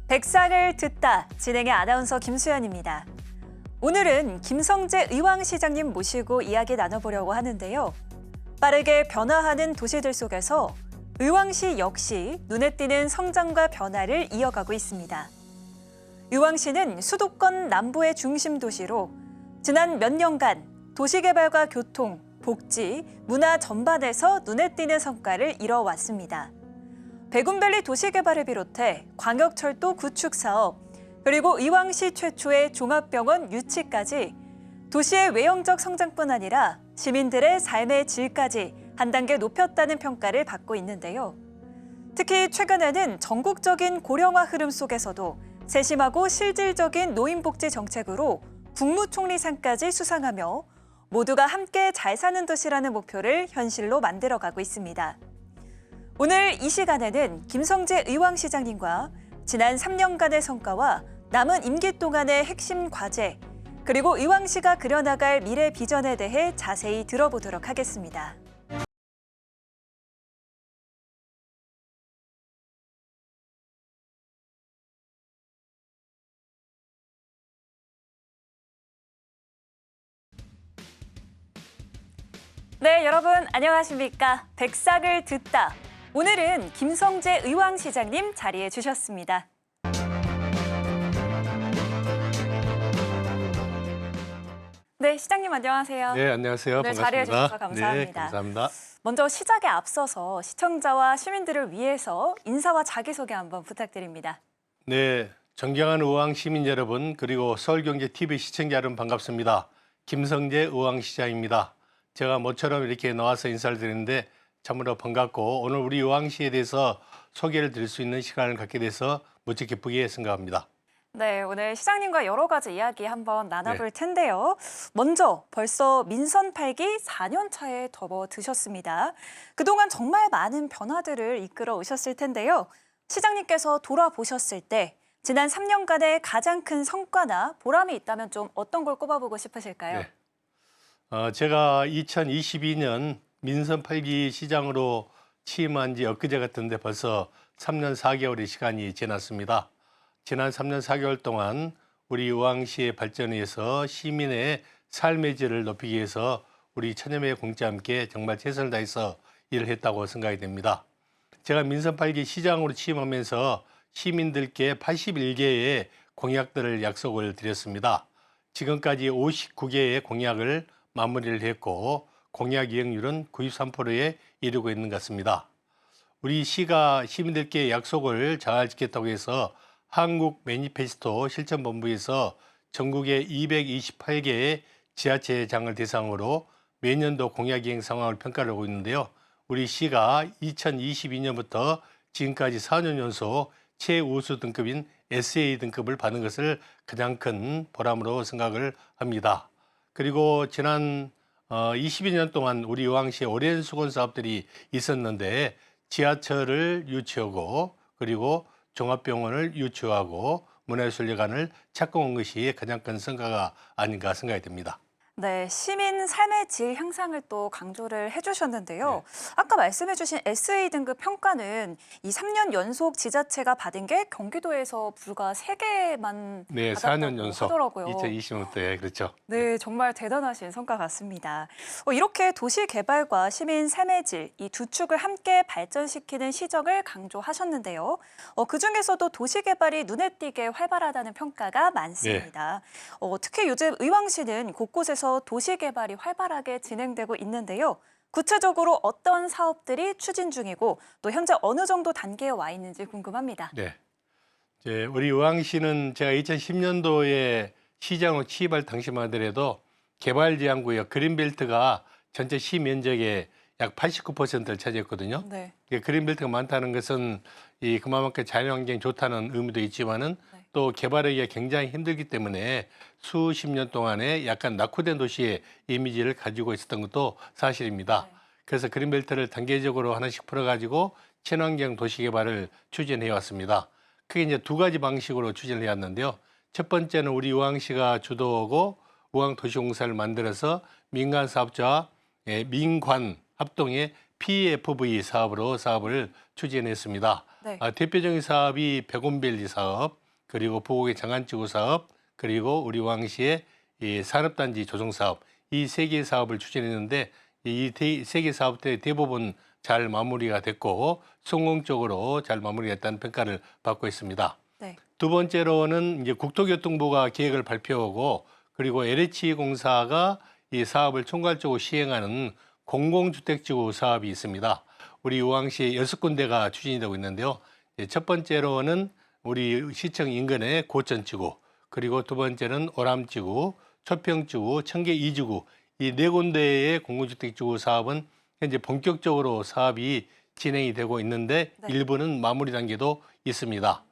백상을 듣다 진행의 아나운서 김수연입니다. 오늘은 김성재 의왕시장님 모시고 이야기 나눠보려고 하는데요. 빠르게 변화하는 도시들 속에서 의왕시 역시 눈에 띄는 성장과 변화를 이어가고 있습니다. 의왕시는 수도권 남부의 중심 도시로 지난 몇 년간 도시개발과 교통, 복지, 문화 전반에서 눈에 띄는 성과를 이뤄왔습니다. 백운밸리 도시개발을 비롯해 광역철도 구축 사업, 그리고 의왕시 최초의 종합병원 유치까지 도시의 외형적 성장뿐 아니라 시민들의 삶의 질까지 한 단계 높였다는 평가를 받고 있는데요. 특히 최근에는 전국적인 고령화 흐름 속에서도 세심하고 실질적인 노인복지 정책으로 국무총리상까지 수상하며 모두가 함께 잘 사는 도시라는 목표를 현실로 만들어가고 있습니다. 오늘 이 시간에는 김성재 의왕시장님과 지난 3년간의 성과와 남은 임기 동안의 핵심 과제, 그리고 의왕시가 그려나갈 미래 비전에 대해 자세히 들어보도록 하겠습니다. 네, 여러분 안녕하십니까? 백상을 듣다. 오늘은 김성재 의왕시장님 자리해 주셨습니다. 네, 시장님 안녕하세요. 네, 안녕하세요. 오늘 반갑습니다. 자리해 주셔서 감사합니다. 네, 감사합니다. 먼저 시작에 앞서서 시청자와 시민들을 위해서 인사와 자기소개 한번 부탁드립니다. 네, 존경하는 의왕 시민 여러분, 그리고 서울경제TV 시청자 여러분 반갑습니다. 김성재 의왕시장입니다. 제가 모처럼 이렇게 나와서 인사를 드리는데 참으로 반갑고 오늘 우리 의왕시에 대해서 소개를 드릴 수 있는 시간을 갖게 돼서 무척 기쁘게 생각합니다. 네, 오늘 시장님과 여러 가지 이야기 한번 나눠볼 텐데요. 먼저 벌써 민선 8기 4년 차에 접어드셨습니다. 그동안 정말 많은 변화들을 이끌어 오셨을 텐데요. 시장님께서 돌아보셨을 때 지난 3년간의 가장 큰 성과나 보람이 있다면 좀 어떤 걸 꼽아보고 싶으실까요? 네. 제가 2022년 민선 8기 시장으로 취임한 지 엊그제 같은데 벌써 3년 4개월의 시간이 지났습니다. 지난 3년 4개월 동안 우리 의왕시의 발전을 위해서 시민의 삶의 질을 높이기 위해서 우리 천여 명의 공짜와 함께 정말 최선을 다해서 일을 했다고 생각이 됩니다. 제가 민선 8기 시장으로 취임하면서 시민들께 81개의 공약들을 약속을 드렸습니다. 지금까지 59개의 공약을 마무리를 했고 공약 이행률은 93%에 이르고 있는 것 같습니다. 우리 시가 시민들께 약속을 잘 지켰다고 해서 한국 매니페스토 실천본부에서 전국의 228개의 지자체장을 대상으로 매년도 공약 이행 상황을 평가를 하고 있는데요. 우리 시가 2022년부터 지금까지 4년 연속 최우수 등급인 SA 등급을 받은 것을 가장 큰 보람으로 생각을 합니다. 그리고 지난 22년 동안 우리 의왕시에 오랜 수건 사업들이 있었는데 지하철을 유치하고 그리고 종합병원을 유치하고 문화예술회관을 착공한 것이 가장 큰 성과가 아닌가 생각이 듭니다. 네, 시민 삶의 질 향상을 또 강조를 해주셨는데요. 네. 아까 말씀해주신 SA 등급 평가는 이 3년 연속 지자체가 받은 게 경기도에서 불과 3개만 네, 받았다고 4년 연속 하더라고요. 2020년도에 그렇죠. 네, 정말 대단하신 성과 같습니다. 이렇게 도시 개발과 시민 삶의 질, 이 두 축을 함께 발전시키는 시정을 강조하셨는데요. 그중에서도 도시 개발이 눈에 띄게 활발하다는 평가가 많습니다. 특히 요즘 의왕시는 곳곳에서 도시 개발이 활발하게 진행되고 있는데요. 구체적으로 어떤 사업들이 추진 중이고 또 현재 어느 정도 단계에 와 있는지 궁금합니다. 네, 이제 우리 의왕시는 제가 2010년도에 시장으로 취임할 당시만 하더라도 개발지향구역 그린벨트가 전체 시 면적의 약 89%를 차지했거든요. 네. 그린벨트가 많다는 것은 그만큼 자연환경이 좋다는 의미도 있지만은 또 개발하기가 굉장히 힘들기 때문에 수십 년 동안에 약간 낙후된 도시의 이미지를 가지고 있었던 것도 사실입니다. 그래서 그린벨트를 단계적으로 하나씩 풀어가지고 친환경 도시 개발을 추진해 왔습니다. 크게 이제 두 가지 방식으로 추진을 해왔는데요. 첫 번째는 우리 의왕시가 주도하고 의왕도시공사를 만들어서 민간 사업자와 민관 합동의 PFV 사업으로 사업을 추진했습니다. 네. 대표적인 사업이 백운밸리 사업, 그리고 부곡의 장안지구 사업, 그리고 우리 왕시의 이 산업단지 조성 사업, 이 세 개의 사업을 추진했는데 이 세 개 사업들이 대부분 잘 마무리가 됐고 성공적으로 잘 마무리됐다는 평가를 받고 있습니다. 네. 두 번째로는 이제 국토교통부가 계획을 발표하고 그리고 LH공사가 이 사업을 총괄적으로 시행하는 공공주택지구 사업이 있습니다. 우리 우왕시에 6군데가 추진이 되고 있는데요. 첫 번째로는 우리 시청 인근의 고천지구, 그리고 두 번째는 오람지구, 초평지구, 청계 2지구 이 네 군데의 공공주택지구 사업은 현재 본격적으로 사업이 진행이 되고 있는데 네. 일부는 마무리 단계도 있습니다.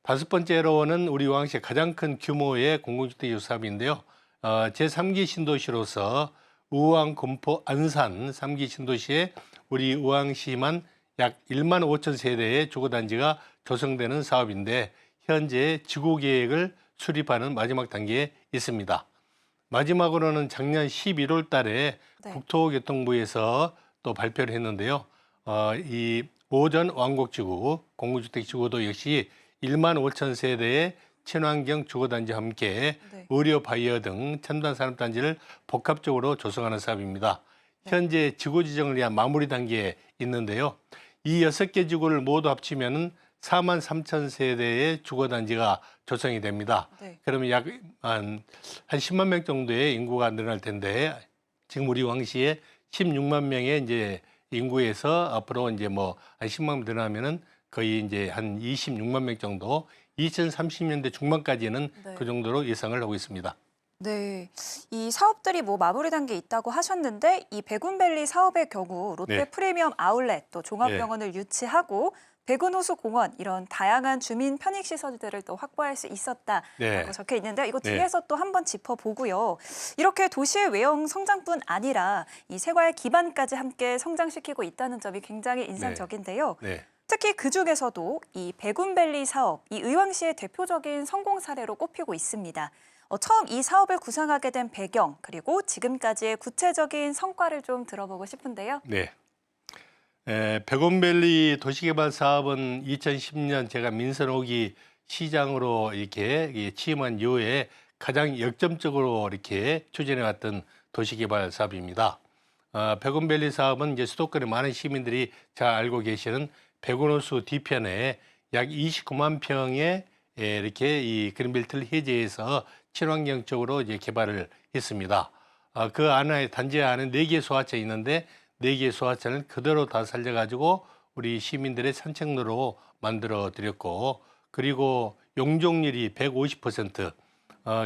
다섯 번째로는 우리 우왕시의 가장 큰 규모의 공공주택 사업인데요. 제3기 신도시로서 우왕, 군포, 안산 3기 신도시에 우리 우왕시만 약 1만 5천 세대의 주거단지가 조성되는 사업인데 현재 지구계획을 수립하는 마지막 단계에 있습니다. 마지막으로는 작년 11월 달에 네. 국토교통부에서 또 발표를 했는데요. 이 오전 왕곡지구, 공공주택지구도 역시 1만 5천 세대의 친환경 주거단지와 함께 네. 의료, 바이오 등 첨단 산업단지를 복합적으로 조성하는 사업입니다. 현재 지구 지정을 위한 마무리 단계에 있는데요. 이 6개 지구를 모두 합치면 4만 3천 세대의 주거단지가 조성이 됩니다. 네. 그러면 약 한 10만 명 정도의 인구가 늘어날 텐데 지금 우리 왕시에 16만 명의 이제 인구에서 앞으로 이제 뭐 한 10만 명 늘어나면은 거의 이제 한 26만 명 정도 2030년대 중반까지는 네. 그 정도로 예상을 하고 있습니다. 네, 이 사업들이 뭐 마무리 단계에 있다고 하셨는데 이 백운밸리 사업의 경우 롯데 네. 프리미엄 아울렛 또 종합병원을 유치하고 백운호수공원 이런 다양한 주민 편익 시설들을 또 확보할 수 있었다라고 네. 적혀 있는데 이거 네. 뒤에서 또 한번 짚어보고요. 이렇게 도시의 외형 성장뿐 아니라 이 생활 기반까지 함께 성장시키고 있다는 점이 굉장히 인상적인데요. 네. 특히 그중에서도 이 백운밸리 사업, 이 의왕시의 대표적인 성공 사례로 꼽히고 있습니다. 처음 이 사업을 구상하게 된 배경, 그리고 지금까지의 구체적인 성과를 좀 들어보고 싶은데요. 네. 백운밸리 도시개발 사업은 2010년 제가 민선 5기 시장으로 이렇게 취임한 이후에 가장 역점적으로 이렇게 추진해 왔던 도시개발 사업입니다. 백운밸리 사업은 이제 수도권의 많은 시민들이 잘 알고 계시는 백운호수 뒤편에 약 29만 평의 이렇게 이 그린벨트를 해제해서 친환경적으로 이제 개발을 했습니다. 그 안에 단지 안에 4개의 소하천이 있는데 4개의 소하천을 그대로 다 살려가지고 우리 시민들의 산책로로 만들어 드렸고 그리고 용적률이 150%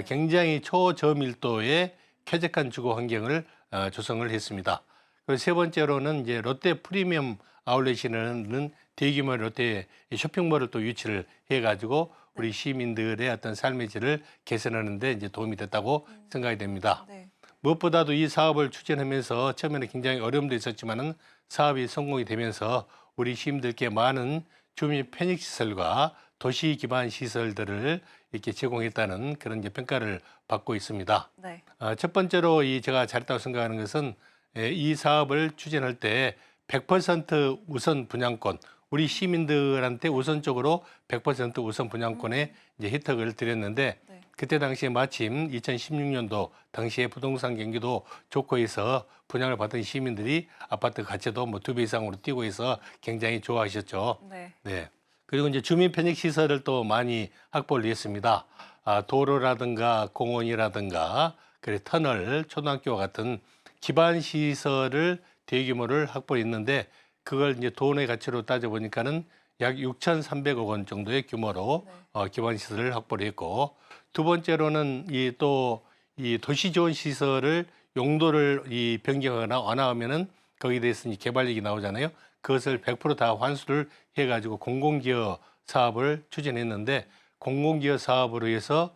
굉장히 초저밀도의 쾌적한 주거 환경을 조성을 했습니다. 그리고 세 번째로는 이제 롯데 프리미엄 아울렛이라는 대규모 롯데 쇼핑몰을 또 유치를 해가지고 우리 시민들의 어떤 삶의 질을 개선하는 데 이제 도움이 됐다고 생각이 됩니다. 네. 무엇보다도 이 사업을 추진하면서 처음에는 굉장히 어려움도 있었지만은 사업이 성공이 되면서 우리 시민들께 많은 주민 편익 시설과 도시 기반 시설들을 이렇게 제공했다는 그런 이제 평가를 받고 있습니다. 네. 첫 번째로 제가 잘했다고 생각하는 것은 이 사업을 추진할 때 100% 우선 분양권, 우리 시민들한테 우선적으로 100% 우선 분양권의 이제 혜택을 드렸는데 네. 그때 당시에 마침 2016년도 당시에 부동산 경기도 좋고 해서 분양을 받은 시민들이 아파트 가치도 뭐 2배 이상으로 뛰고 해서 굉장히 좋아하셨죠. 네. 네. 그리고 이제 주민 편익 시설을 또 많이 확보를 했습니다. 도로라든가 공원이라든가 그래 터널, 초등학교와 같은 기반 시설을 대규모를 확보했는데 그걸 이제 돈의 가치로 따져 보니까는 약 6,300억 원 정도의 규모로 기반 시설을 확보를 했고 두 번째로는 이 도시 지원 시설을 용도를 변경하거나 완화하면은 거기에 대해서 이제 개발력이 나오잖아요. 그것을 100% 환수를 해가지고 공공기여 사업을 추진했는데 공공기여 사업으로 해서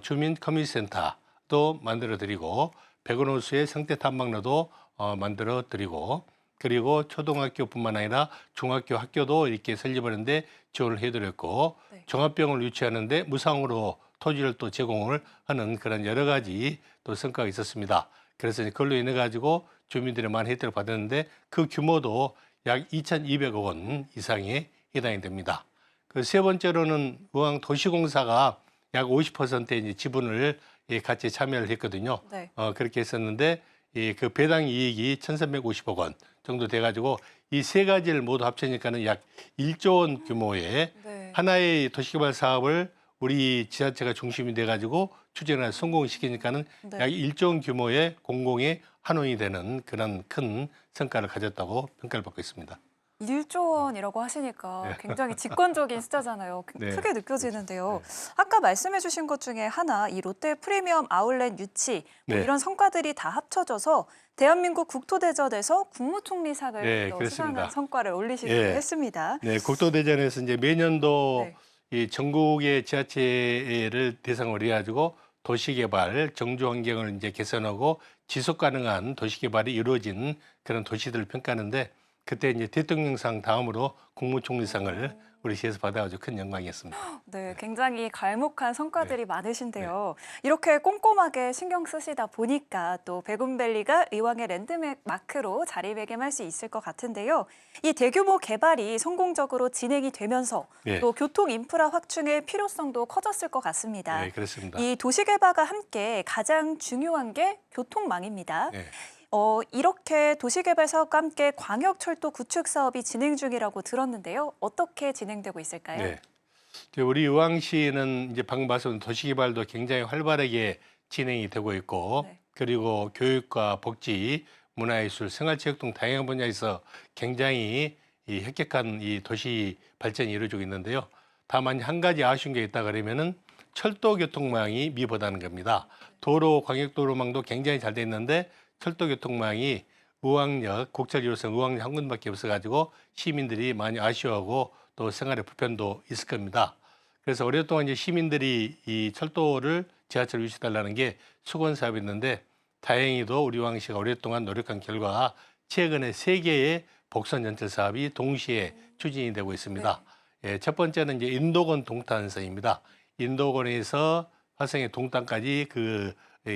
주민 커뮤니티 센터도 만들어 드리고 백운호수의 생태 탐방로도 만들어 드리고 그리고 초등학교뿐만 아니라 중학교 학교도 이렇게 설립하는데 지원을 해드렸고 네. 종합병원을 유치하는데 무상으로 토지를 또 제공을 하는 그런 여러 가지 또 성과가 있었습니다. 그래서 그걸로 인해 가지고 주민들의 많은 혜택을 받았는데 그 규모도 약 2,200억 원 이상에 해당이 됩니다. 그 세 번째로는 의왕 도시공사가 약 50%의 이제 지분을 같이 참여를 했거든요. 네. 그렇게 했었는데 그 배당 이익이 1,350억 원 정도 돼가지고 이 세 가지를 모두 합치니까는 약 1조 원 규모의 네. 하나의 도시개발 사업을 우리 지자체가 중심이 돼가지고 추진을 성공시키니까는 네. 약 1조 원 규모의 공공의 한원이 되는 그런 큰 성과를 가졌다고 평가를 받고 있습니다. 1조 원이라고 하시니까 네. 굉장히 직관적인 숫자잖아요. 네. 크게 느껴지는데요. 네. 아까 말씀해 주신 것 중에 하나, 이 롯데 프리미엄 아울렛 유치, 뭐 네. 이런 성과들이 다 합쳐져서 대한민국 국토대전에서 국무총리상을 네, 또 그렇습니다. 수상한 성과를 올리시기도 예. 했습니다. 네, 국토대전에서 이제 매년도 네. 이 전국의 지자체를 대상으로 해가지고 도시개발, 정주환경을 이제 개선하고 지속 가능한 도시개발이 이루어진 그런 도시들을 평가하는데 그때 이제 대통령상 다음으로 국무총리상을 우리 시에서 받아가지고 큰 영광이었습니다. 네, 굉장히 갈목한 성과들이 많으신데요. 이렇게 꼼꼼하게 신경 쓰시다 보니까 또 베군밸리가 의왕의 랜드마크로 자리매김할 수 있을 것 같은데요. 이 대규모 개발이 성공적으로 진행이 되면서 네. 또 교통 인프라 확충의 필요성도 커졌을 것 같습니다. 네, 그렇습니다. 이 도시개발과 함께 가장 중요한 게 교통망입니다. 네. 이렇게 도시개발 사업과 함께 광역철도 구축 사업이 진행 중이라고 들었는데요. 어떻게 진행되고 있을까요? 네. 이제 우리 의왕시는 이제 방금 말씀 도시개발도 굉장히 활발하게 진행이 되고 있고 네. 그리고 교육과 복지, 문화예술, 생활체육 등 다양한 분야에서 굉장히 이 획격한 이 도시 발전이 이루어지고 있는데요. 다만 한 가지 아쉬운 게 있다 그러면은 철도 교통망이 미흡하다는 겁니다. 도로, 광역도로망도 굉장히 잘 돼 있는데 철도 교통망이 의왕역, 국철 1호선 의왕역 한 군데밖에 없어가지고 시민들이 많이 아쉬워하고 또 생활의 불편도 있을 겁니다. 그래서 오랫동안 이제 시민들이 이 철도를 지하철로 유치해달라는 게 수건 사업이었는데 다행히도 우리 의왕시가 오랫동안 노력한 결과 최근에 3개의 복선 연철 사업이 동시에 추진이 되고 있습니다. 예, 첫 번째는 이제 인도권 동탄선입니다. 인도권에서 화성의 동탄까지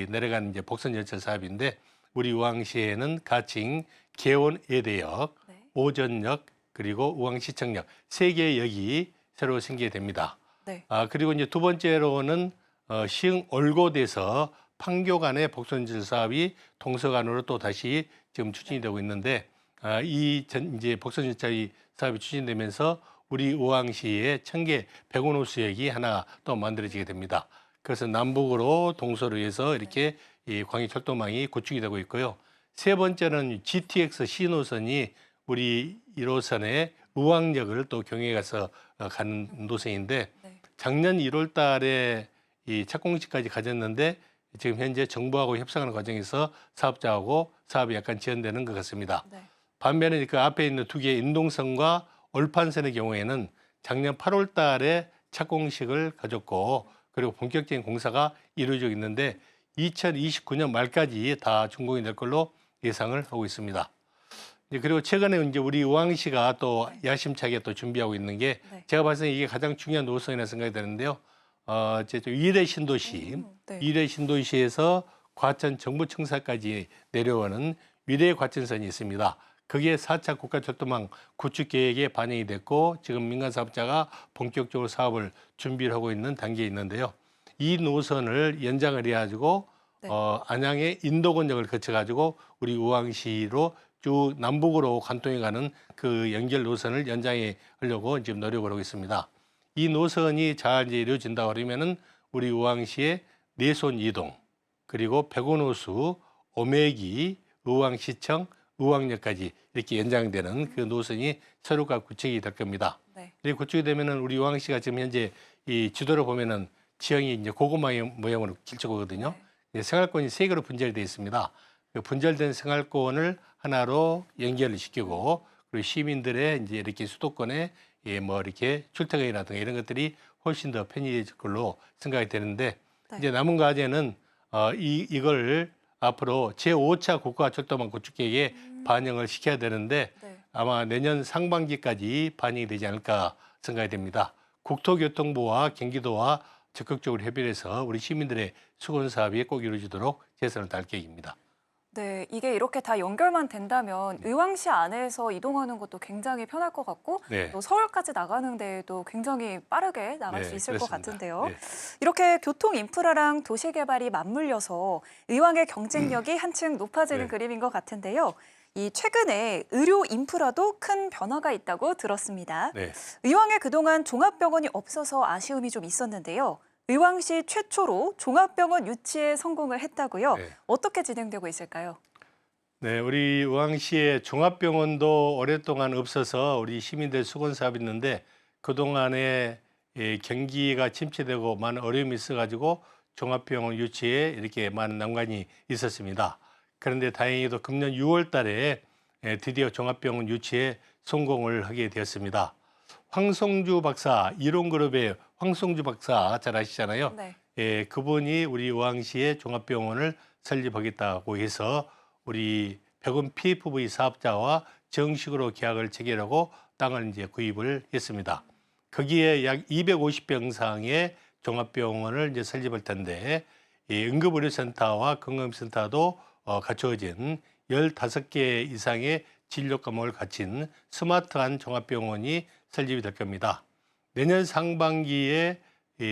내려가는 이제 복선 연철 사업인데 우리 의왕시에는 가칭, 개원 예대역, 오전역 그리고 의왕시청역 3개의 역이 새로 생기게 됩니다. 네. 그리고 이제 두 번째로는 시흥 올곶에서 판교 간의 복선연철 사업이 동서간으로 또 다시 지금 추진이 되고 있는데 이제 복선연철 사업이 추진되면서 우리 의왕시에 청계 백운호수역이 하나 또 만들어지게 됩니다. 그래서 남북으로 동서로 해서 이렇게 이 광역철도망이 구축이 되고 있고요. 세 번째는 GTX 신호선이 우리 1호선의 의왕역을 또 경유해 가서 가는 노선인데 작년 1월 달에 이 착공식까지 가졌는데 지금 현재 정부하고 협상하는 과정에서 사업자하고 사업이 약간 지연되는 것 같습니다. 반면에 그 앞에 있는 두 개의 인동선과 올판선의 경우에는 작년 8월 달에 착공식을 가졌고 그리고 본격적인 공사가 이루어지고 있는데 2029년 말까지 다 준공이 될 걸로 예상을 하고 있습니다. 그리고 최근에 이제 우리 의왕시가 또 야심차게 또 준비하고 있는 게 제가 봤을 때 이게 가장 중요한 노선이라 생각이 되는데요. 위례 신도시, 위례 신도시에서 과천 정부청사까지 내려오는 위례 과천선이 있습니다. 그게 4차 국가철도망 구축 계획에 반영이 됐고 지금 민간 사업자가 본격적으로 사업을 준비를 하고 있는 단계에 있는데요. 이 노선을 연장을 해가지고 안양의 인도권역을 거쳐가지고 우리 의왕시로 쭉 남북으로 관통해 가는 그 연결 노선을 연장해 하려고 지금 노력을 하고 있습니다. 이 노선이 잘 이제 이루어진다 그러면은 우리 의왕시의 내손 이동 그리고 백운호수, 오매기, 의왕시청, 의왕역까지 이렇게 연장되는 그 노선이 서로가 구축이 될 겁니다. 이 구축이 되면은 우리 의왕시가 지금 현재 이 지도를 보면은 지형이 이제 고구마 모양으로 길쭉하거든요. 생활권이 3개로 분절되어 있습니다. 그 분절된 생활권을 하나로 연결을 시키고 그리고 시민들의 이제 이렇게 수도권에 뭐 이렇게 출퇴근이라든가 이런 것들이 훨씬 더 편리해질 걸로 생각이 되는데 이제 남은 과제는 이걸 앞으로 제5차 국가철도망 구축 계획에 반영을 시켜야 되는데 아마 내년 상반기까지 반영이 되지 않을까 생각이 됩니다. 국토교통부와 경기도와 적극적으로 협의를 해서 우리 시민들의 수건 사업이 꼭 이루어지도록 최선을 다할 계획입니다. 네, 이게 이렇게 다 연결만 된다면 의왕시 안에서 이동하는 것도 굉장히 편할 것 같고 네. 또 서울까지 나가는 데에도 굉장히 빠르게 나갈 수 있을 것 그렇습니다. 같은데요. 네. 이렇게 교통 인프라랑 도시 개발이 맞물려서 의왕의 경쟁력이 한층 높아지는 네. 그림인 것 같은데요. 이 최근에 의료 인프라도 큰 변화가 있다고 들었습니다. 네. 의왕에 그동안 종합병원이 없어서 아쉬움이 좀 있었는데요. 의왕시 최초로 종합병원 유치에 성공을 했다고요. 네. 어떻게 진행되고 있을까요? 네, 우리 의왕시에 종합병원도 오랫동안 없어서 우리 시민들 수건 사업했는데 그동안에 경기가 침체되고 많은 어려움이 있어가지고 종합병원 유치에 이렇게 많은 난관이 있었습니다. 그런데 다행히도 금년 6월 달에 드디어 종합병원 유치에 성공을 하게 되었습니다. 황성주 박사, 이론그룹의 황성주 박사 잘 아시잖아요. 네. 그분이 우리 의왕시에 종합병원을 설립하겠다고 해서 우리 백운 PFV 사업자와 정식으로 계약을 체결하고 땅을 이제 구입을 했습니다. 거기에 약 250병상의 종합병원을 이제 설립할 텐데 이 응급의료센터와 건강센터도 갖추어진 15개 이상의 진료 과목을 갖춘 스마트한 종합병원이 설립이 될 겁니다. 내년 상반기에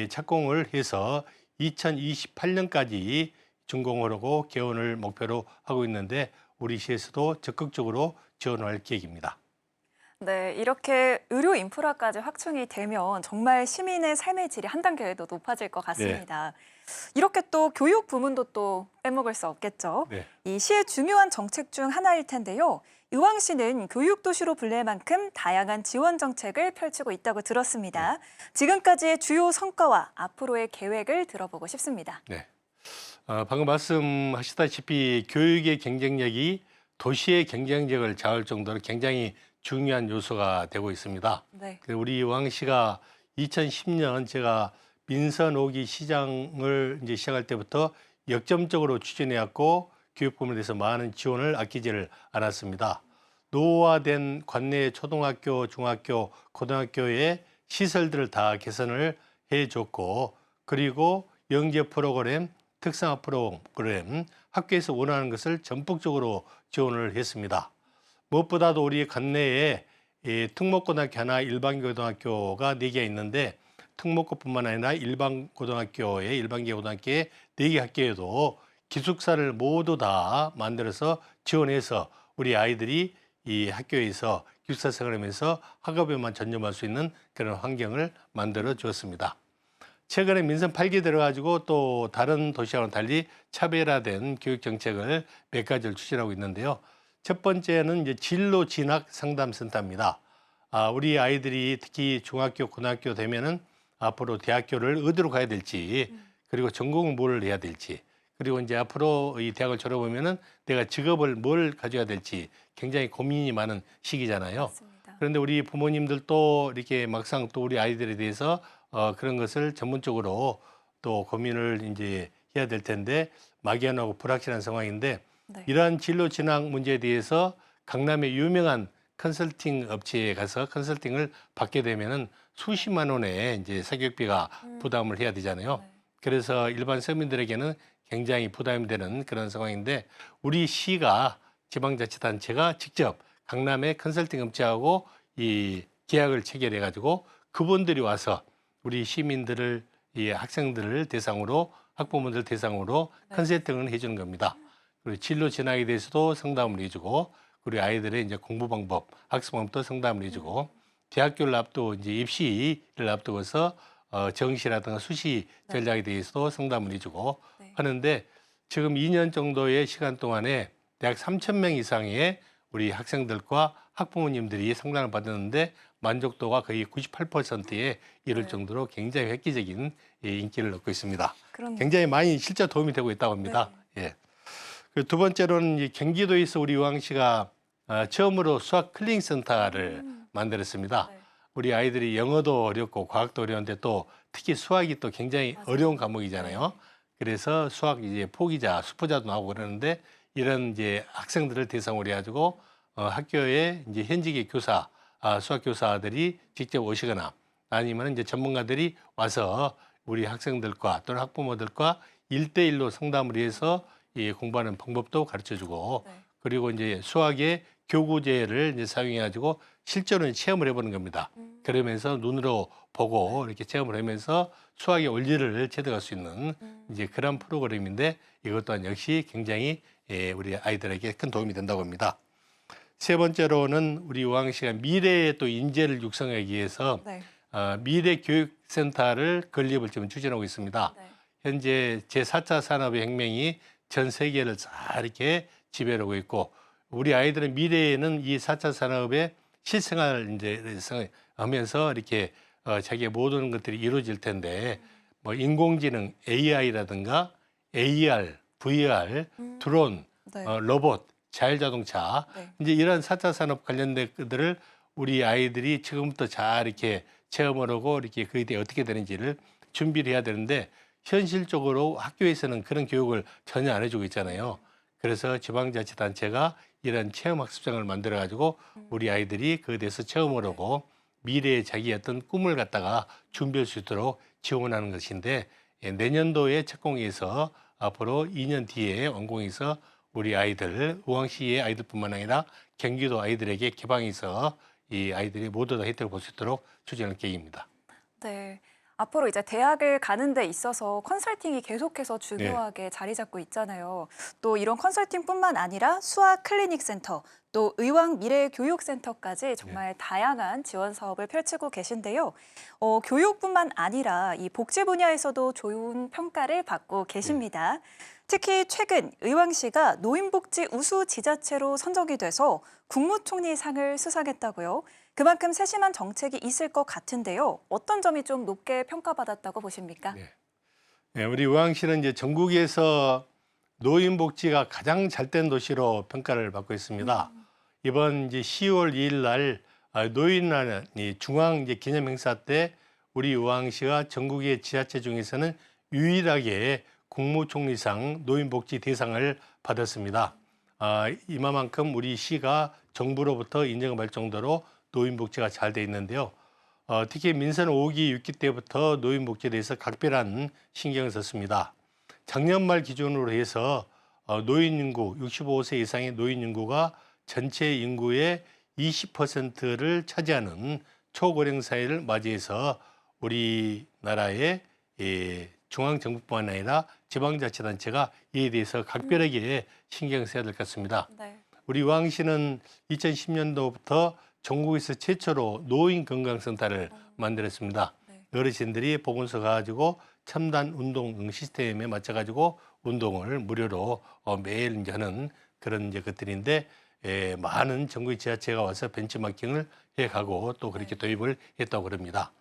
착공을 해서 2028년까지 준공을 하고 개원을 목표로 하고 있는데 우리 시에서도 적극적으로 지원할 계획입니다. 네, 이렇게 의료 인프라까지 확충이 되면 정말 시민의 삶의 질이 한 단계 더 높아질 것 같습니다. 이렇게 또 교육 부문도 또 빼먹을 수 없겠죠. 네. 이 시의 중요한 정책 중 하나일 텐데요. 의왕시는 교육도시로 불릴 만큼 다양한 지원 정책을 펼치고 있다고 들었습니다. 지금까지의 주요 성과와 앞으로의 계획을 들어보고 싶습니다. 네. 방금 말씀하셨다시피 교육의 경쟁력이 도시의 경쟁력을 좌우할 정도로 굉장히 중요한 요소가 되고 있습니다. 네. 그래서 우리 의왕시가 2010년 제가 민선 5기 시장을 이제 시작할 때부터 역점적으로 추진해왔고 교육 부문에 대해서 많은 지원을 아끼지를 않았습니다. 노후화된 관내 초등학교, 중학교, 고등학교의 시설들을 다 개선을 해줬고 그리고 영재 프로그램, 특성화 프로그램, 학교에서 원하는 것을 전폭적으로 지원을 했습니다. 무엇보다도 우리 관내에 특목고등학교 하나, 일반고등학교가 4개 있는데 특목고뿐만 아니라 일반고등학교에 4개 학교에도 기숙사를 모두 다 만들어서 지원해서 우리 아이들이 이 학교에서 기숙사 생활하면서 학업에만 전념할 수 있는 그런 환경을 만들어 주었습니다. 최근에 민선 8기 들어가지고 또 다른 도시와는 달리 차별화된 교육 정책을 몇 가지를 추진하고 있는데요. 첫 번째는 이제 진로 진학 상담센터입니다. 우리 아이들이 특히 중학교, 고등학교 되면은 앞으로 대학교를 어디로 가야 될지, 그리고 전공을 뭘 해야 될지, 그리고 이제 앞으로 이 대학을 졸업하면은 내가 직업을 뭘 가져야 될지 굉장히 고민이 많은 시기잖아요. 맞습니다. 그런데 우리 부모님들도 이렇게 막상 또 우리 아이들에 대해서 그런 것을 전문적으로 또 고민을 이제 해야 될 텐데 막연하고 불확실한 상황인데 네. 이러한 진로 진학 문제에 대해서 강남의 유명한 컨설팅 업체에 가서 컨설팅을 받게 되면은 수십만 원의 이제 사교육비가 부담을 해야 되잖아요. 네. 그래서 일반 서민들에게는 굉장히 부담이 되는 그런 상황인데 우리 시가 지방자치단체가 직접 강남의 컨설팅 업체하고 이 계약을 체결해 가지고 그분들이 와서 우리 시민들을 이 학생들을 대상으로 학부모들 대상으로 네. 컨설팅을 해주는 겁니다. 그리고 진로 진학에 대해서도 상담을 해주고 그리고 아이들의 이제 공부 방법, 학습 방법도 상담을 해주고 대학교를 앞두고 이제 입시를 앞두고서 정시라든가 수시 전략에 대해서도 상담을 해주고 네. 하는데 지금 2년 정도의 시간 동안에 약 3,000명 이상의 우리 학생들과 학부모님들이 상담을 받았는데 만족도가 거의 98%에 이를 네. 정도로 굉장히 획기적인 인기를 얻고 있습니다. 그럼 굉장히 많이 실제 도움이 되고 있다고 합니다. 예. 그리고 두 번째로는 이 경기도에서 우리 의왕시가 처음으로 수학 클리닝 센터를 만들었습니다. 네. 우리 아이들이 영어도 어렵고 과학도 어려운데 또 특히 수학이 또 굉장히 맞아요. 어려운 과목이잖아요. 그래서 수학 이제 포기자, 수포자도 나오고 그러는데 이런 이제 학생들을 대상으로 해가지고 학교에 이제 현직의 교사, 수학 교사들이 직접 오시거나 아니면 이제 전문가들이 와서 우리 학생들과 또는 학부모들과 1대1로 상담을 해서 이 공부하는 방법도 가르쳐주고 네. 그리고 이제 수학의 교구제를 이제 사용해가지고 실제로 체험을 해보는 겁니다. 그러면서 눈으로 보고 이렇게 체험을 하면서 수학의 원리를 체득할 수 있는 이제 그런 프로그램인데 이것 또한 역시 굉장히 우리 아이들에게 큰 도움이 된다고 합니다. 세 번째로는 우리 우왕시가 미래의 또 인재를 육성하기 위해서 네. 미래 교육센터를 건립을 지금 추진하고 있습니다. 네. 현재 제4차 산업의 혁명이 전 세계를 잘 이렇게 지배를 하고 있고 우리 아이들은 미래에는 이 4차 산업의 실생활 이제 하면서 이렇게 자기의 모든 것들이 이루어질 텐데 뭐 인공지능 AI라든가 AR, VR, 드론, 네. 로봇, 자율자동차 네. 이제 이런 4차 산업 관련된 것들을 우리 아이들이 지금부터 잘 이렇게 체험을 하고 이렇게 그에 대해 어떻게 되는지를 준비를 해야 되는데 현실적으로 학교에서는 그런 교육을 전혀 안 해주고 있잖아요. 그래서 지방자치단체가 이런 체험학습장을 만들어가지고 우리 아이들이 그에 대해서 체험을 하고 미래의 자기의 어떤 꿈을 갖다가 준비할 수 있도록 지원하는 것인데 내년도에 착공해서 앞으로 2년 뒤에 완공해서 우리 아이들, 우왕시의 아이들뿐만 아니라 경기도 아이들에게 개방해서 이 아이들이 모두 다 혜택을 볼 수 있도록 추진할 계획입니다. 네. 앞으로 이제 대학을 가는 데 있어서 컨설팅이 계속해서 중요하게 자리 잡고 있잖아요. 또 이런 컨설팅뿐만 아니라 수학 클리닉 센터, 또 의왕 미래교육센터까지 정말 다양한 지원 사업을 펼치고 계신데요. 교육뿐만 아니라 이 복지 분야에서도 좋은 평가를 받고 계십니다. 특히 최근 의왕시가 노인복지 우수 지자체로 선정이 돼서 국무총리상을 수상했다고요. 그만큼 세심한 정책이 있을 것 같은데요. 어떤 점이 좀 높게 평가받았다고 보십니까? 네, 우리 의왕시는 이제 전국에서 노인복지가 가장 잘된 도시로 평가를 받고 있습니다. 이번 이제 10월 2일 날 노인날 중앙 이제 기념행사 때 우리 의왕시가 전국의 지자체 중에서는 유일하게 국무총리상 노인복지 대상을 받았습니다. 이만큼 우리 시가 정부로부터 인정을 받을 정도로 노인복지가 잘 돼 있는데요. 특히 민선 5기, 6기 때부터 노인복지에 대해서 각별한 신경을 썼습니다. 작년 말 기준으로 해서 노인 인구, 65세 이상의 노인 인구가 전체 인구의 20%를 차지하는 초고령 사회를 맞이해서 우리나라의 중앙정부뿐만 아니라 지방자치단체가 이에 대해서 각별하게 신경을 써야 될 것 같습니다. 네. 우리 의왕시는 2010년도부터 전국에서 최초로 노인건강센터를 만들었습니다. 네. 어르신들이 보건소 가가지고 첨단 운동 시스템에 맞춰가지고 운동을 무료로 매일 이제 하는 그런 이제 것들인데 많은 전국 지자체가 와서 벤치마킹을 해가고 또 그렇게 도입을 했다고 합니다.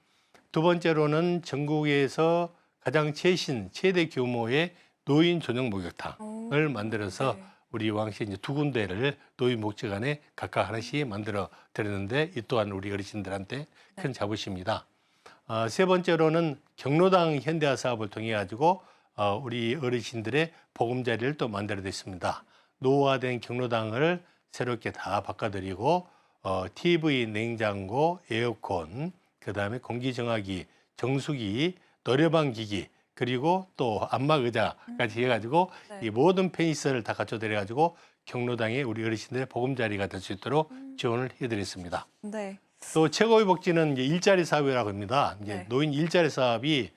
두 번째로는 전국에서 가장 최대 규모의 노인 전용 목욕탕을 만들어서 네. 우리 의왕시 이제 2군데를 노인복지관에 각각 하나씩 만들어 드렸는데 이 또한 우리 어르신들한테 큰 자부심입니다. 세 번째로는 경로당 현대화 사업을 통해 가지고 우리 어르신들의 보금자리를 또 만들어냈습니다. 노후화된 경로당을 새롭게 다 바꿔드리고 TV, 냉장고, 에어컨, 그다음에 공기정화기, 정수기, 노래방 기기 그리고 또 안마 의자까지 해가지고 네. 이 모든 페이스를 다 갖춰드려가지고 경로당에 우리 어르신들의 보금자리가 될 수 있도록 지원을 해드렸습니다. 네. 또 최고의 복지는 이제 일자리 사업이라고 합니다. 이제 네. 노인 일자리 사업이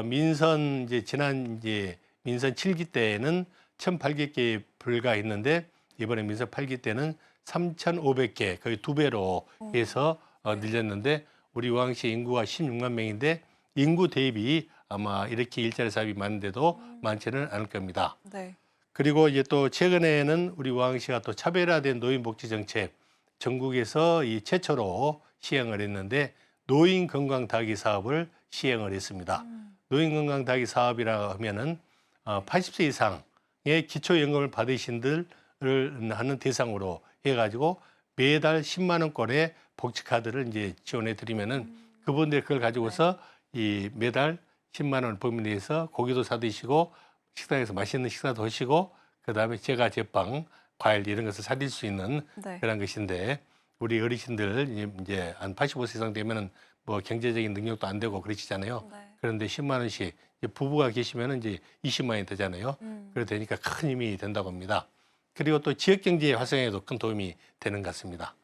민선 이제 지난 이제 민선 7기 때에는 1,800개 불과했는데 이번에 민선 8기 때는 3,500개 거의 2배로 해서 늘렸는데 우리 의왕시 인구가 16만 명인데 인구 대비 아마 이렇게 일자리 사업이 많은데도 많지는 않을 겁니다. 네. 그리고 이제 또 최근에는 우리 의왕시가 또 차별화된 노인복지 정책 전국에서 이 최초로 시행을 했는데 노인 건강 다기 사업을 시행을 했습니다. 노인 건강 다기 사업이라 하면은 80세 이상의 기초연금을 받으신 들을 하는 대상으로 해가지고 매달 10만 원권의 복지 카드를 이제 지원해 드리면은 그분들 그걸 가지고서 이 매달 10만 원 범위 내에서 고기도 사 드시고 식당에서 맛있는 식사도 하시고 그다음에 제빵, 과일 이런 것을 사드릴 수 있는 네. 그런 것인데 우리 어르신들 이제 한 85세 이상 되면은 뭐 경제적인 능력도 안 되고 그러시잖아요. 네. 그런데 10만 원씩 부부가 계시면은 이제 20만 원이 되잖아요. 그래 되니까 큰 힘이 된다고 합니다. 그리고 또 지역 경제 활성화에도 큰 도움이 되는 것 같습니다.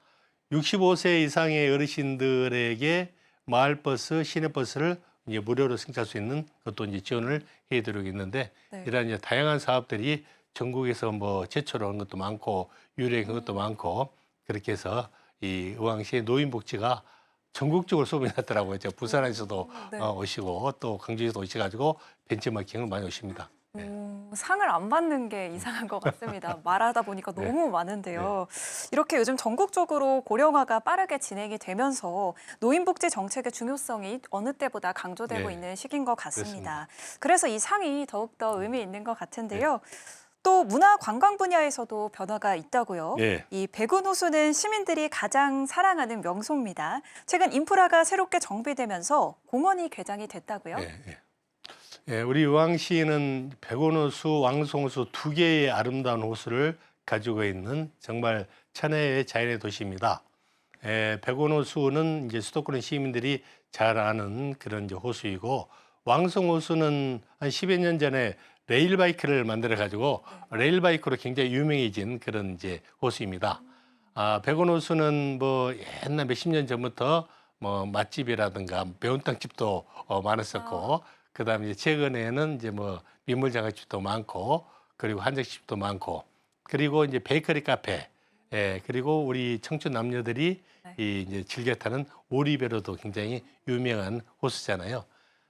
65세 이상의 어르신들에게 마을버스, 시내버스를 이제 무료로 승차할 수 있는 것도 이제 지원을 해드리고 있는데 네. 이러한 이제 다양한 사업들이 전국에서 뭐 제초로 한 것도 많고 유래한 것도 많고 그렇게 해서 이 의왕시의 노인복지가 전국적으로 소문이 났더라고요. 저 부산에서도 네. 오시고 또 광주에서도 오셔가지고 벤치마킹을 많이 오십니다. 상을 안 받는 게 이상한 것 같습니다. 말하다 보니까 네. 너무 많은데요. 이렇게 요즘 전국적으로 고령화가 빠르게 진행이 되면서 노인복지 정책의 중요성이 어느 때보다 강조되고 네. 있는 시기인 것 같습니다. 그렇습니다. 그래서 이 상이 더욱더 의미 있는 것 같은데요. 또 문화 관광 분야에서도 변화가 있다고요. 네. 이 백운 호수는 시민들이 가장 사랑하는 명소입니다. 최근 인프라가 새롭게 정비되면서 공원이 개장이 됐다고요. 예, 우리 의왕시는 백운호수, 왕송호수 두 개의 아름다운 호수를 가지고 있는 정말 천혜의 자연의 도시입니다. 백운호수는 이제 수도권 시민들이 잘 아는 그런 이제 호수이고 왕송호수는 한 10여 년 전에 레일바이크를 만들어 가지고 레일바이크로 굉장히 유명해진 그런 이제 호수입니다. 백운호수는 뭐 옛날 몇십 년 전부터 뭐 맛집이라든가 매운탕집도 많았었고 그다음에 이제 최근에는 이제 뭐 민물장아집도 많고 그리고 한정식집도 많고 그리고 이제 베이커리 카페 그리고 우리 청춘 남녀들이 이 이제 즐겨 타는 오리배로도 굉장히 유명한 호수잖아요.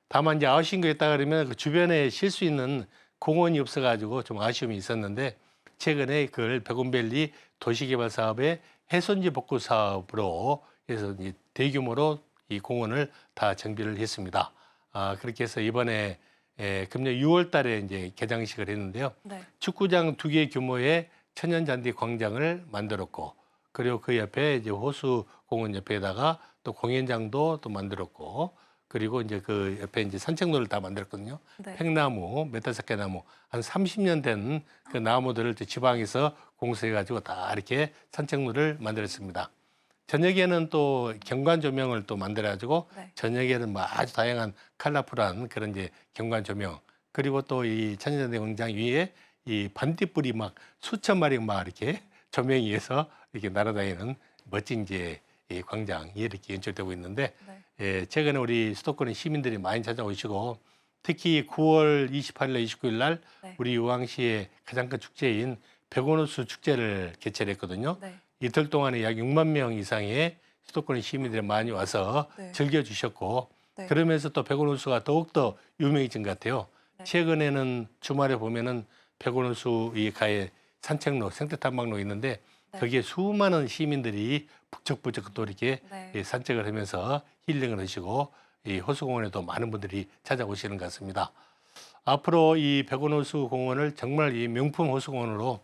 다만 이제 아쉬운 게 있다 그러면 그 주변에 쉴 수 있는 공원이 없어가지고 좀 아쉬움이 있었는데 최근에 그걸 백운밸리 도시개발 사업의 해선지 복구 사업으로 해서 이제 대규모로 이 공원을 다 정비를 했습니다. 그렇게 해서 이번에 금년 6월 달에 이제 개장식을 했는데요. 네. 축구장 2개 규모의 천연잔디 광장을 만들었고, 그리고 그 옆에 이제 호수 공원 옆에다가 또 공연장도 또 만들었고, 그리고 이제 그 옆에 이제 산책로를 다 만들었거든요. 네. 팽나무, 메타사케 나무, 한 30년 된 그 나무들을 또 지방에서 공수해가지고 다 이렇게 산책로를 만들었습니다. 저녁에는 또 경관 조명을 또 만들어가지고 네. 저녁에는 뭐 아주 다양한 컬러풀한 그런 이제 경관 조명 그리고 또 이 천연잔디 광장 위에 이 반딧불이 막 수천 마리 막 이렇게 조명이 위에서 이렇게 날아다니는 멋진 이제 이 광장이 이렇게 연출되고 있는데 최근에 우리 수도권 시민들이 많이 찾아오시고 특히 9월 28일, 29일 날 우리 의왕시의 가장 큰 축제인 백운호수 축제를 개최를 했거든요. 이틀 동안에 약 6만 명 이상의 수도권 시민들이 많이 와서 즐겨주셨고 그러면서 또 백운호수가 더욱더 유명해진 것 같아요. 최근에는 주말에 보면은 백운호수 이 가에 산책로, 생태탐방로 있는데 거기에 수많은 시민들이 북적북적 또 이렇게 산책을 하면서 힐링을 하시고 이 호수공원에도 많은 분들이 찾아오시는 것 같습니다. 앞으로 이 백운호수 공원을 정말 이 명품 호수공원으로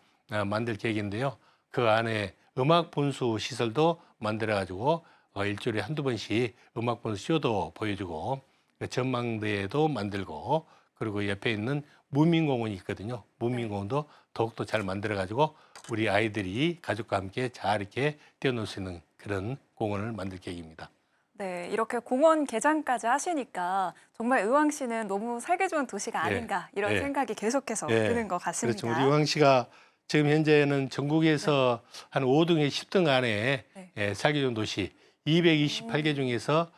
만들 계획인데요. 그 안에 음악 분수 시설도 만들어가지고 일주일에 한두 번씩 음악 분수 쇼도 보여주고 전망대도 만들고 그리고 옆에 있는 무민공원이 있거든요. 무민공원도 더욱더 잘 만들어가지고 우리 아이들이 가족과 함께 잘 이렇게 뛰어놀 수 있는 그런 공원을 만들 계획입니다. 네, 이렇게 공원 개장까지 하시니까 정말 의왕시는 너무 살기 좋은 도시가 아닌가 이런 생각이 계속해서 드는 것 같습니다. 그렇죠. 우리 의왕시가 지금 현재는 전국에서 한 5등에 10등 안에 살기 좋은 도시 228개 중에서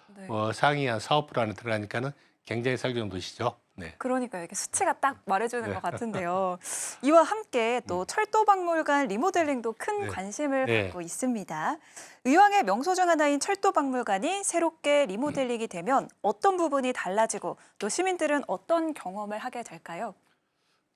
상위 한 4, 5% 안에 들어가니까는 굉장히 살기 좋은 도시죠. 그러니까 이렇게 수치가 딱 말해주는 것 같은데요. 이와 함께 또 철도박물관 리모델링도 큰 관심을 받고 있습니다. 의왕의 명소 중 하나인 철도박물관이 새롭게 리모델링이 되면 어떤 부분이 달라지고 또 시민들은 어떤 경험을 하게 될까요?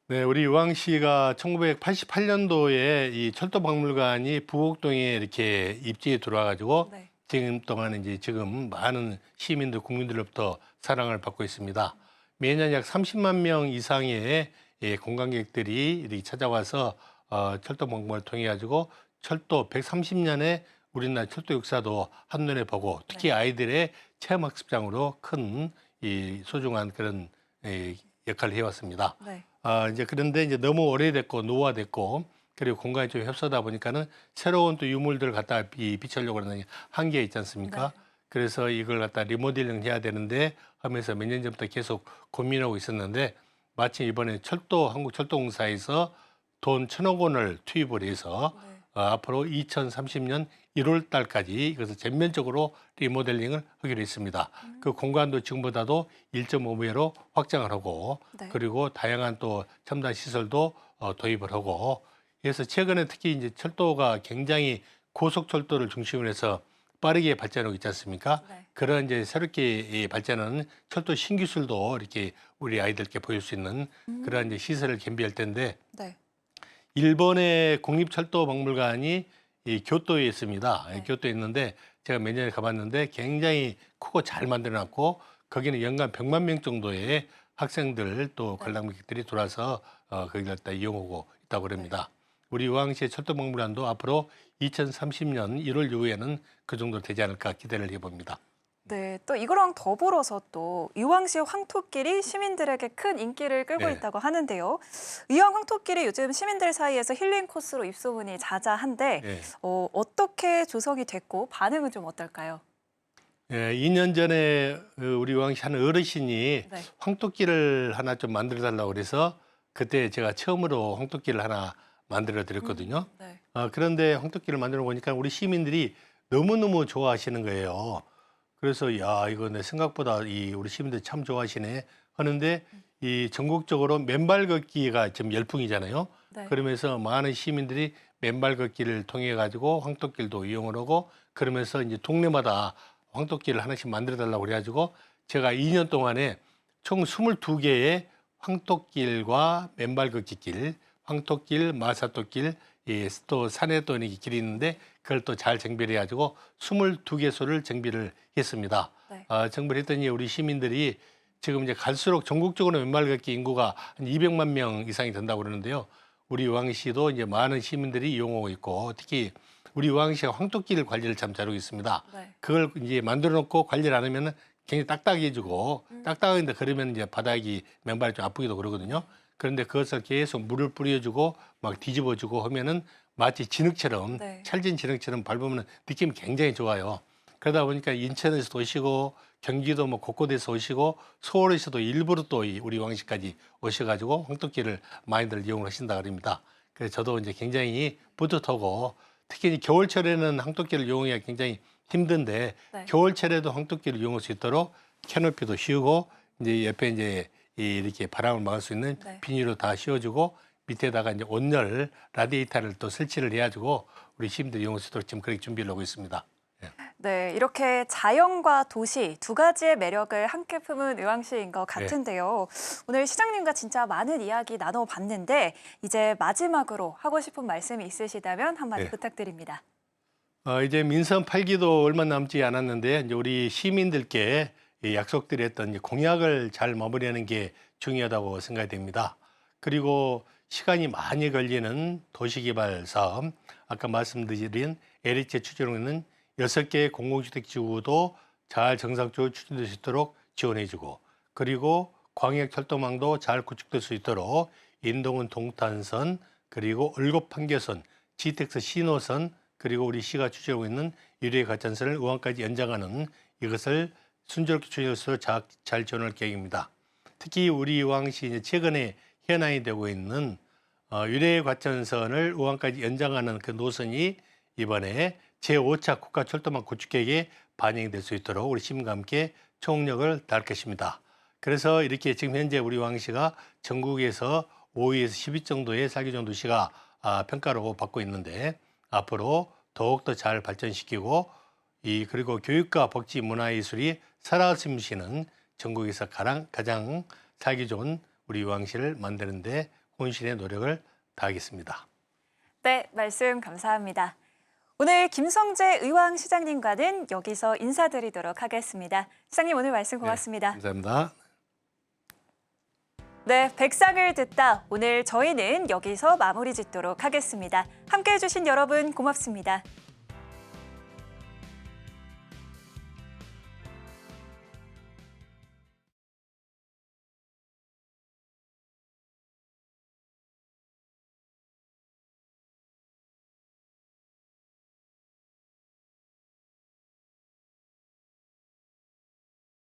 네, 우리 의왕시가 1988년도에 이 철도박물관이 부곡동에 이렇게 입지에 들어와가지고 지금 동안 이제 지금 많은 시민들, 국민들로부터 사랑을 받고 있습니다. 매년 약 30만 명 이상의 관광객들이 이렇게 찾아와서 철도박물관을 통해 가지고 철도 130년의 우리나라 철도 역사도 한눈에 보고 특히 아이들의 체험학습장으로 큰 이 소중한 그런 역할을 해왔습니다. 이제 그런데 이제 너무 오래됐고 노화됐고 그리고 공간이 좀 협소하다 보니까는 새로운 또 유물들을 갖다 비추려고 하는 한계가 있지 않습니까? 그래서 이걸 갖다 리모델링 해야 되는데 하면서 몇 년 전부터 계속 고민하고 있었는데 마침 이번에 한국철도공사에서 돈 1,000억 원을 투입을 해서 앞으로 2030년 1월 달까지 이것을 전면적으로 리모델링을 하기로 했습니다. 그 공간도 지금보다도 1.5배로 확장을 하고 네. 그리고 다양한 또 첨단 시설도 도입을 하고 그래서 최근에 특히 이제 철도가 굉장히 고속철도를 중심으로 해서 빠르게 발전하고 있지 않습니까? 네. 그런 이제 새롭게 발전하는 철도 신기술도 이렇게 우리 아이들께 보일 수 있는 그런 이제 시설을 겸비할 텐데 네. 일본의 국립철도박물관이 이 교토에 있습니다. 네. 교토에 있는데 제가 몇 년에 가봤는데 굉장히 크고 잘 만들어놨고 거기는 연간 100만 명 정도의 학생들 또 네. 관람객들이 돌아서 거기를 다 이용하고 있다고 그럽니다. 우리 의왕시의 철도박물관도 앞으로 2030년 1월 이후에는 그 정도 되지 않을까 기대를 해봅니다. 네, 또 이거랑 더불어서 또 의왕시의 황토길이 시민들에게 큰 인기를 끌고 네. 있다고 하는데요. 의왕 황토길이 요즘 시민들 사이에서 힐링 코스로 입소문이 자자한데 예. 어떻게 조성이 됐고 반응은 좀 어떨까요? 예, 2년 전에 우리 의왕시 한 어르신이 네. 황토길을 하나 좀 만들어 달라고 그래서 그때 제가 처음으로 황토길을 하나 만들어 드렸거든요. 네. 그런데 황토길을 만들어 보니까 우리 시민들이 너무너무 좋아하시는 거예요. 그래서 야, 이거 내 생각보다 우리 시민들이 참 좋아하시네 하는데 이 전국적으로 맨발 걷기가 지금 열풍이잖아요. 네. 그러면서 많은 시민들이 맨발 걷기를 통해 가지고 황토길도 이용을 하고 그러면서 이제 동네마다 황토길을 하나씩 만들어 달라고 그래 가지고 제가 2년 동안에 총 22개의 황토길과 맨발 걷기 길, 황토길, 마사토길, 또 산에 또 이렇게 길이 있는데 그걸 또 잘 정비를 해가지고 22개소를 정비를 했습니다. 네. 정비를 했더니 우리 시민들이 지금 이제 갈수록 전국적으로 맨발 걷기 인구가 한 200만 명 이상이 된다고 그러는데요. 우리 의왕시도 이제 많은 시민들이 이용하고 있고 특히 우리 의왕시가 황토길 관리를 참 잘하고 있습니다. 네. 그걸 이제 만들어 놓고 관리를 안 하면 굉장히 딱딱해지고 딱딱한데 그러면 이제 바닥이 맨발이 좀 아프기도 그러거든요. 그런데 그것을 계속 물을 뿌려주고 막 뒤집어주고 하면은 마치 진흙처럼 네. 찰진 진흙처럼 밟으면 느낌이 굉장히 좋아요. 그러다 보니까 인천에서도 오시고 경기도 뭐 곳곳에서 오시고 서울에서도 일부러 또 우리 의왕시까지 오셔가지고 황토길을 많이들 이용을 하신다 그럽니다. 그래서 저도 이제 굉장히 뿌듯하고 특히 겨울철에는 황토길을 이용하기가 굉장히 힘든데 네. 겨울철에도 황토길을 이용할 수 있도록 캐노피도 씌우고 이제 옆에 이제 이렇게 바람을 막을 수 있는 네. 비닐로 다 씌워주고 밑에다가 이제 온열 라디에이터를 또 설치를 해가지고 우리 시민들이 이용할 수 있도록 지금 그렇게 준비를 하고 있습니다. 네, 이렇게 자연과 도시 두 가지의 매력을 함께 품은 의왕시인 것 같은데요. 오늘 시장님과 진짜 많은 이야기 나눠봤는데 이제 마지막으로 하고 싶은 말씀이 있으시다면 한마디 네. 부탁드립니다. 이제 민선 8기도 얼마 남지 않았는데 이제 우리 시민들께 약속드렸던 이제 공약을 잘 마무리하는 게 중요하다고 생각이 됩니다. 그리고 시간이 많이 걸리는 도시개발 사업, 아까 말씀드린 LH에 추진하고 있는 6개의 공공주택 지구도 잘 정상적으로 추진될 수 있도록 지원해주고 그리고 광역철도망도 잘 구축될 수 있도록 인동은 동탄선 그리고 을곡판교선, GTX 신호선 그리고 우리 시가 추진하고 있는 유래과천선을 의왕까지 연장하는 이것을 순조롭게 추진할 수 있도록 잘 지원할 계획입니다. 특히 우리 의왕시 이제 최근에 현안이 되고 있는 유래과천선을 의왕까지 연장하는 그 노선이 이번에 제5차 국가철도망 구축계획에 반영이 될 수 있도록 우리 시민과 함께 총력을 다할 것입니다. 그래서 이렇게 지금 현재 우리 의왕시가 전국에서 5위에서 10위 정도의 살기좋은 도시가 평가를 받고 있는데 앞으로 더욱더 잘 발전시키고 그리고 교육과 복지 문화예술이 살아숨쉬는 전국에서 가장 살기 좋은 우리 의왕시를 만드는 데 혼신의 노력을 다하겠습니다. 네, 말씀 감사합니다. 오늘 김성재 의왕시장님과는 여기서 인사드리도록 하겠습니다. 시장님 오늘 말씀 고맙습니다. 네, 감사합니다. 네, 백상을 듣다 오늘 저희는 여기서 마무리 짓도록 하겠습니다. 함께해 주신 여러분 고맙습니다.